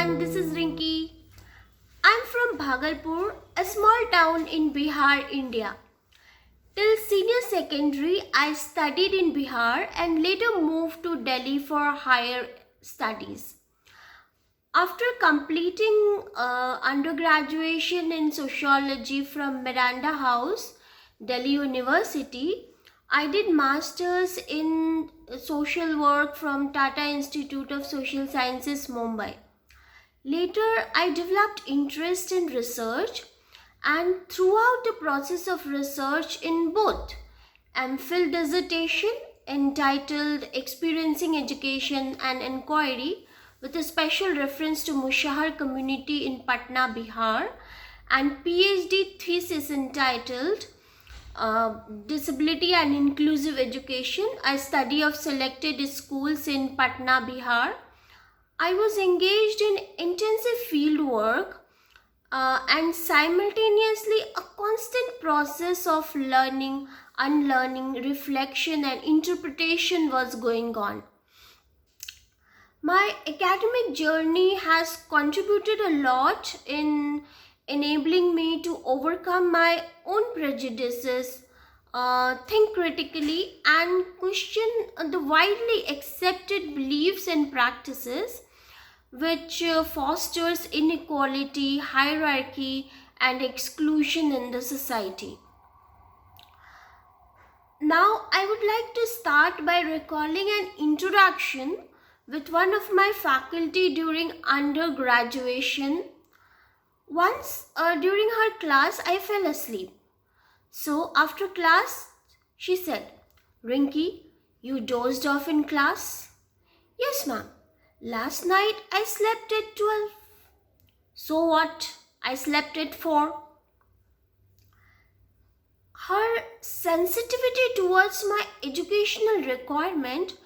everyone, this is Rinki. I'm from Bhagalpur, a small town in Bihar, India. Till senior secondary, I studied in Bihar and later moved to Delhi for higher studies. After completing undergraduation in sociology from Miranda House, Delhi University, I did masters in social work from Tata Institute of Social Sciences, Mumbai. Later, I developed interest in research, and throughout the process of research in both MPhil dissertation entitled Experiencing Education and Inquiry with a special reference to Mushahar community in Patna, Bihar, and PhD thesis entitled Disability and Inclusive Education, a study of selected schools in Patna, Bihar. I was engaged in intensive field work and simultaneously a constant process of learning, unlearning, reflection, and interpretation was going on. My academic journey has contributed a lot in enabling me to overcome my own prejudices, think critically, and question the widely accepted beliefs and practices which fosters inequality, hierarchy, and exclusion in the society. Now, I would like to start by recalling an interaction with one of my faculty during undergraduation. Once during her class, I fell asleep. So, after class, she said, "Rinki, you dozed off in class?" "Yes, ma'am. Last night I slept at 12. "So what? I slept at 4. Her sensitivity towards my educational requirement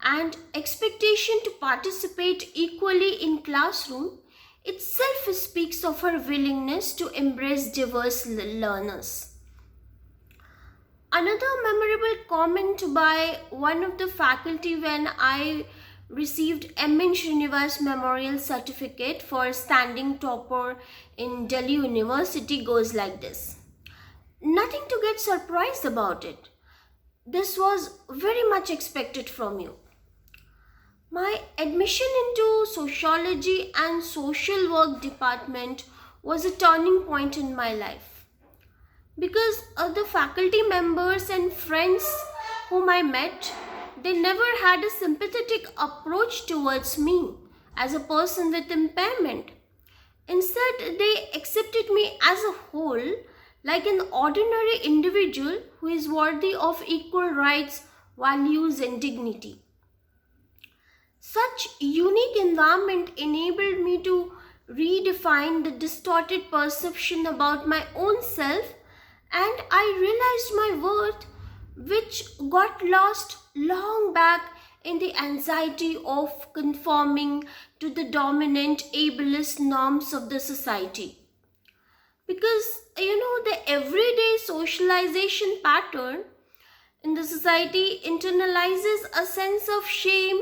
and expectation to participate equally in classroom itself speaks of her willingness to embrace diverse learners. Another memorable comment by one of the faculty when I received M.N. Srinivas Memorial Certificate for standing topper in Delhi University goes like this. "Nothing to get surprised about it. This was very much expected from you." My admission into sociology and social work department was a turning point in my life because the faculty members and friends whom I met, they never had a sympathetic approach towards me as a person with impairment. Instead, they accepted me as a whole, like an ordinary individual who is worthy of equal rights, values, and dignity. Such unique environment enabled me to redefine the distorted perception about my own self, and I realized my worth, which got lost long back in the anxiety of conforming to the dominant ableist norms of the society. Because, the everyday socialization pattern in the society internalizes a sense of shame,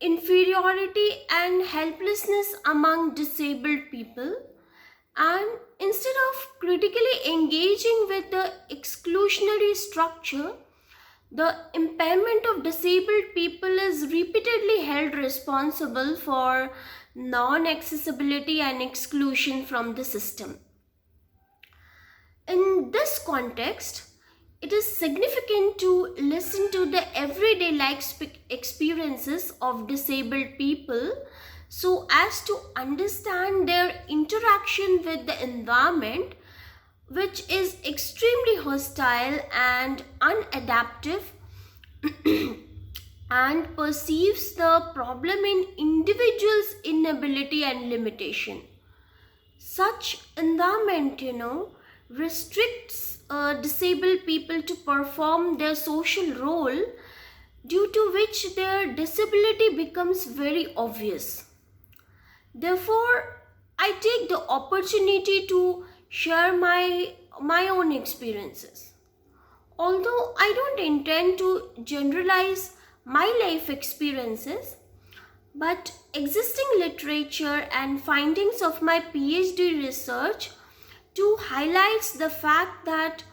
inferiority, and helplessness among disabled people. And instead of critically engaging with the exclusionary structure, the impairment of disabled people is repeatedly held responsible for non-accessibility and exclusion from the system. In this context, it is significant to listen to the everyday life experiences of disabled people so as to understand their interaction with the environment, which is extremely hostile and unadaptive and perceives the problem in individuals' inability and limitation. Such environment, restricts disabled people to perform their social role, due to which their disability becomes very obvious. Therefore, I take the opportunity to share my own experiences. Although I don't intend to generalize my life experiences, But existing literature and findings of my PhD research too highlights the fact that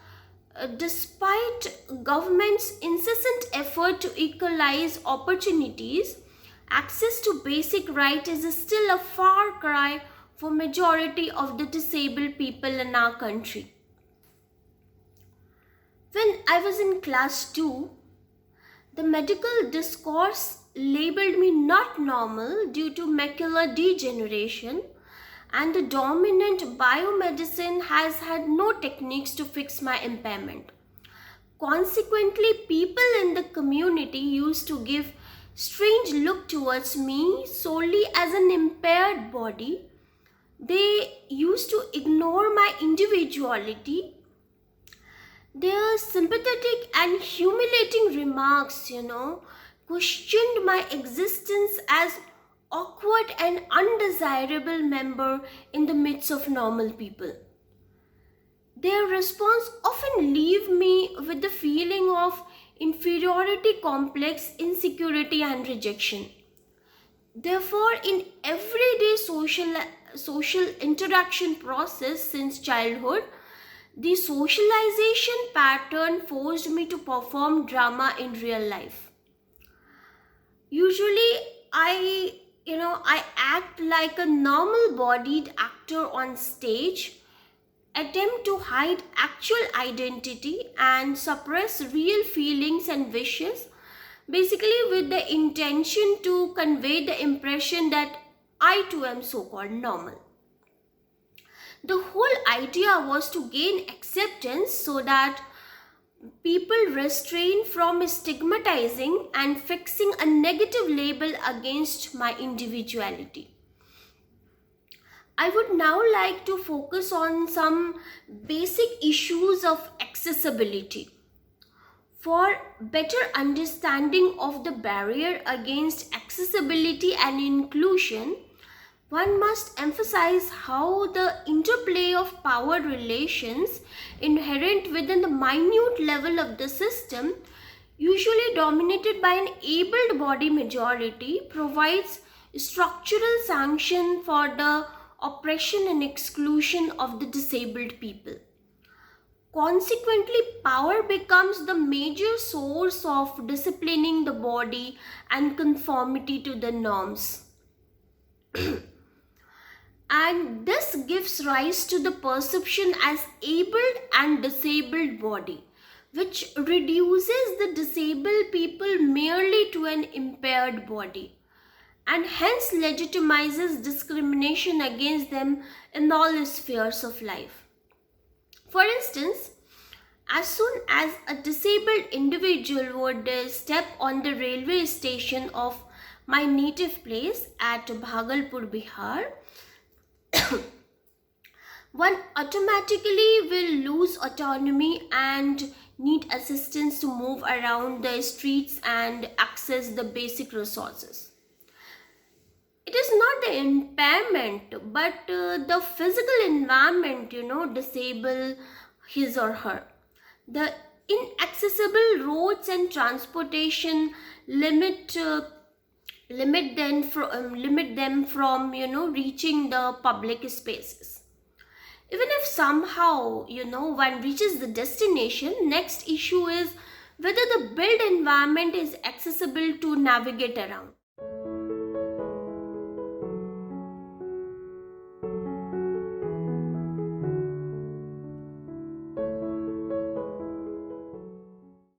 despite government's incessant effort to equalize opportunities, access to basic rights is still a far cry for majority of the disabled people in our country. When I was in class 2, the medical discourse labeled me not normal due to macular degeneration, and the dominant biomedicine has had no techniques to fix my impairment. Consequently, people in the community used to give strange look towards me solely as an impaired body. They used to ignore my individuality. Their sympathetic and humiliating remarks, questioned my existence as awkward and undesirable member in the midst of normal people. Their response often leave me with the feeling of inferiority complex, insecurity and rejection. Therefore, in everyday social interaction process since childhood, the socialization pattern forced me to perform drama in real life. Usually, I act like a normal-bodied actor on stage, attempt to hide actual identity and suppress real feelings and wishes, basically with the intention to convey the impression that I too am so-called normal. The whole idea was to gain acceptance so that people restrain from stigmatizing and fixing a negative label against my individuality. I would now like to focus on some basic issues of accessibility. For better understanding of the barrier against accessibility and inclusion, one must emphasize how the interplay of power relations inherent within the minute level of the system, usually dominated by an able body majority, provides structural sanction for the oppression and exclusion of the disabled people. Consequently, power becomes the major source of disciplining the body and conformity to the norms. And this gives rise to the perception as abled and disabled body, which reduces the disabled people merely to an impaired body, and hence legitimizes discrimination against them in all spheres of life. For instance, as soon as a disabled individual would step on the railway station of my native place at Bhagalpur, Bihar, one automatically will lose autonomy and need assistance to move around the streets and access the basic resources. It is not the impairment, but the physical environment, disable his or her. The inaccessible roads and transportation limit them from reaching the public spaces. Even if somehow one reaches the destination, next issue is whether the built environment is accessible to navigate around.